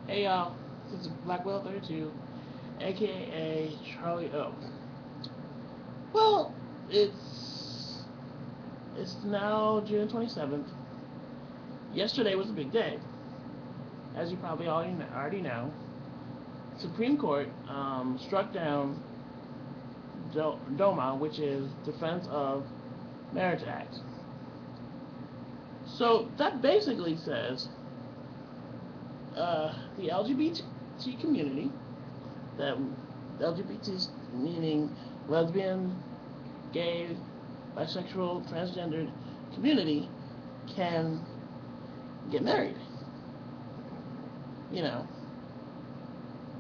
Hey y'all, this is Blackwell 32, aka Charlie O. Well, it's it's now June 27th. Yesterday was a big day, as you probably already know. Supreme Court struck down DOMA, which is Defense of Marriage Act. So that basically says the LGBT community, that LGBT meaning lesbian, gay, bisexual, transgendered community can get married. You know,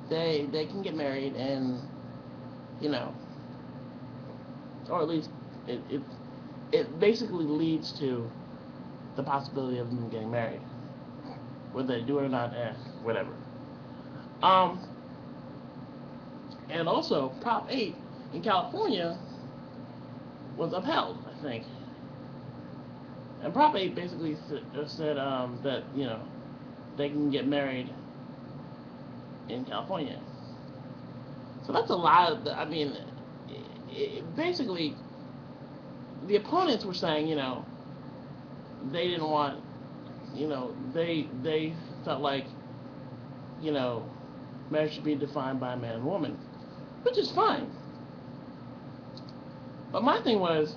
they can get married, and you know, or at least it basically leads to the possibility of them getting married, whether they do it or not, whatever. Um, and also Prop 8 in California was upheld, I think. And Prop 8 basically said that they can get married in California. So that's a lot of. I mean, basically, the opponents were saying, they didn't want, they felt like, you know, marriage should be defined by a man and woman, which is fine. But my thing was,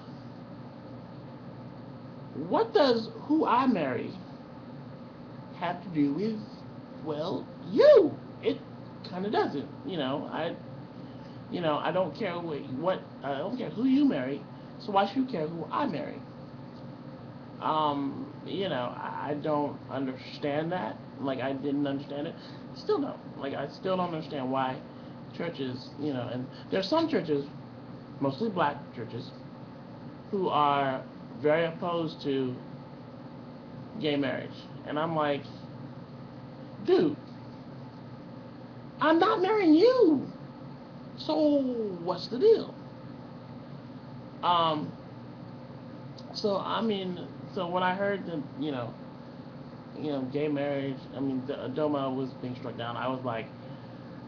what does who I marry have to do with, well, you? It kind of doesn't. I don't care what I don't care who you marry. So why should you care who I marry? I don't understand that. Like, I didn't understand it. Still don't. Like, I still don't understand why churches, and there's some churches, mostly black churches, who are very opposed to gay marriage. And I'm like, dude, I'm not marrying you. So what's the deal? Um, so I mean, so when I heard that, gay marriage, I mean, the DOMA was being struck down, I was like,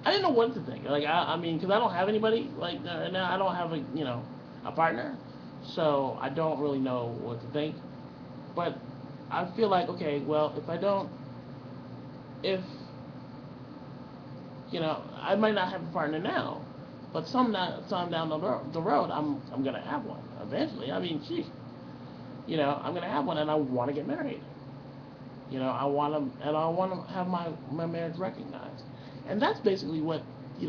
I didn't know what to think. Like, I mean, because I don't have anybody, like, now I don't have a partner, so I don't really know what to think. But I feel like, okay, well, if I might not have a partner now, but some down the road, I'm gonna have one eventually. I mean, gee, I'm gonna have one, and I want to get married. I want to have my marriage recognized, and that's basically what the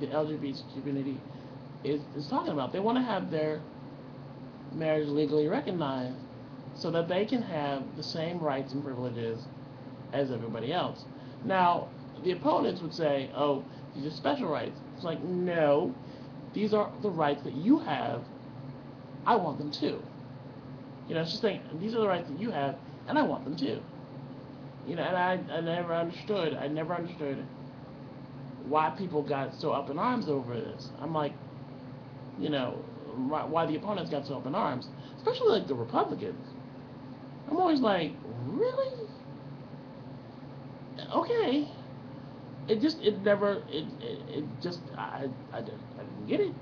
LGBT community is talking about. They want to have their marriage legally recognized, so that they can have the same rights and privileges as everybody else. Now, the opponents would say, "Oh, these are special rights." It's like, no, these are the rights that you have. I want them too. It's just saying these are the rights that you have, and I want them too. And I never understood. I never understood why people got so up in arms over this. I'm like, you know, why the opponents got so up in arms, especially like the Republicans. I'm always like, really? Okay. It never, it just, I didn't get it.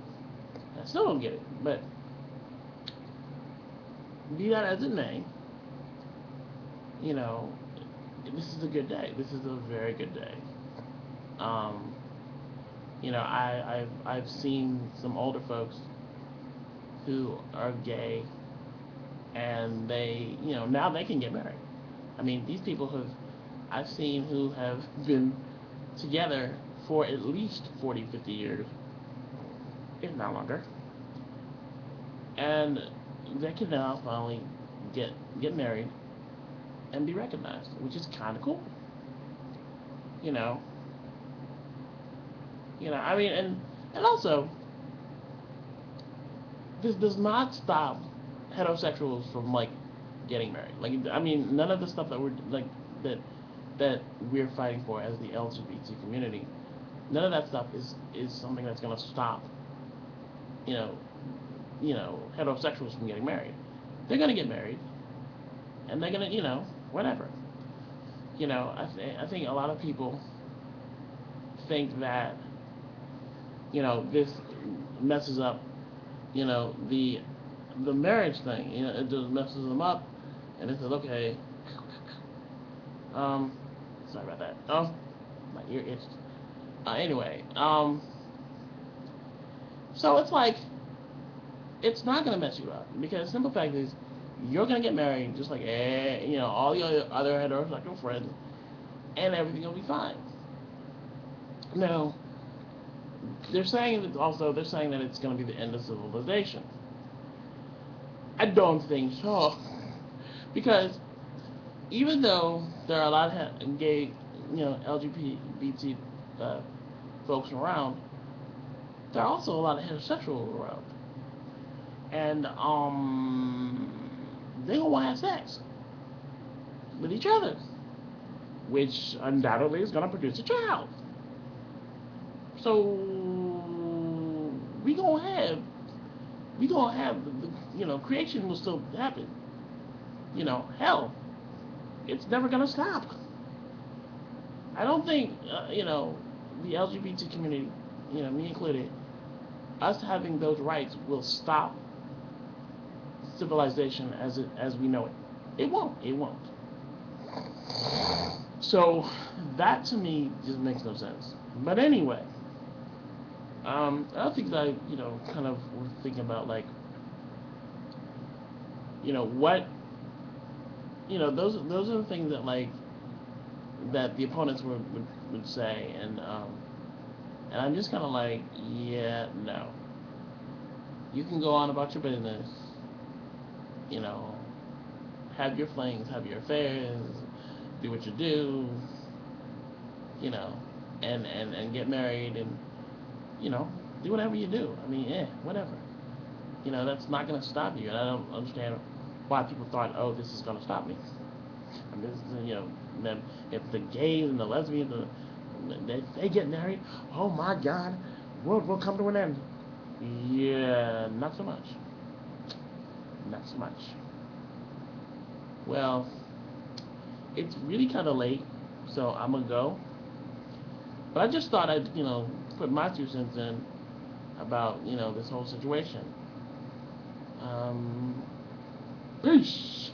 I still don't get it. But be that as it may, you know, this is a good day. This is a very good day. Um, I've seen some older folks who are gay, and now they can get married. I mean, these people have I've seen who have been together for at least 40, 50 years, if not longer, and they can now finally get get married and be recognized, which is kind of cool. You know, I mean, and also this does not stop heterosexuals from like getting married. Like, I mean, none of the stuff that we're like that that we're fighting for as the LGBT community, none of that stuff is something that's going to stop you know heterosexuals from getting married. They're going to get married, and they're going to whatever. I think a lot of people. think that, this messes up, the marriage thing. It just messes them up, and it says, okay, um, sorry about that. My ear itched. Anyway, so it's like, it's not gonna mess you up, because the simple fact is, you're gonna get married just like all the other heterosexual friends, and everything will be fine. Now, they're saying that it's gonna be the end of civilization. I don't think so, because even though there are a lot of gay, LGBT folks around, there are also a lot of heterosexual around, and they don't want to have sex with each other, which undoubtedly is going to produce a child. So we gonna have creation will still happen. Hell, it's never gonna stop. I don't think the LGBT community, me included, us having those rights will stop civilization as we know it. It won't. It won't. So that to me just makes no sense. But anyway, other things I kind of was thinking about, like, what those are the things that, like, that the opponents would say, and I'm just kind of like, yeah, no. You can go on about your business, have your flings, have your affairs, do what you do, and get married, and do whatever you do. I mean, whatever. That's not going to stop you, and I don't understand why people thought, oh, this is going to stop me. I mean, then if the gays and the lesbians, they get married, oh my God, world will come to an end. Yeah, not so much. Not so much. Well, it's really kind of late, so I'm gonna go. But I just thought I'd, put my 2 cents in about, this whole situation. Peace.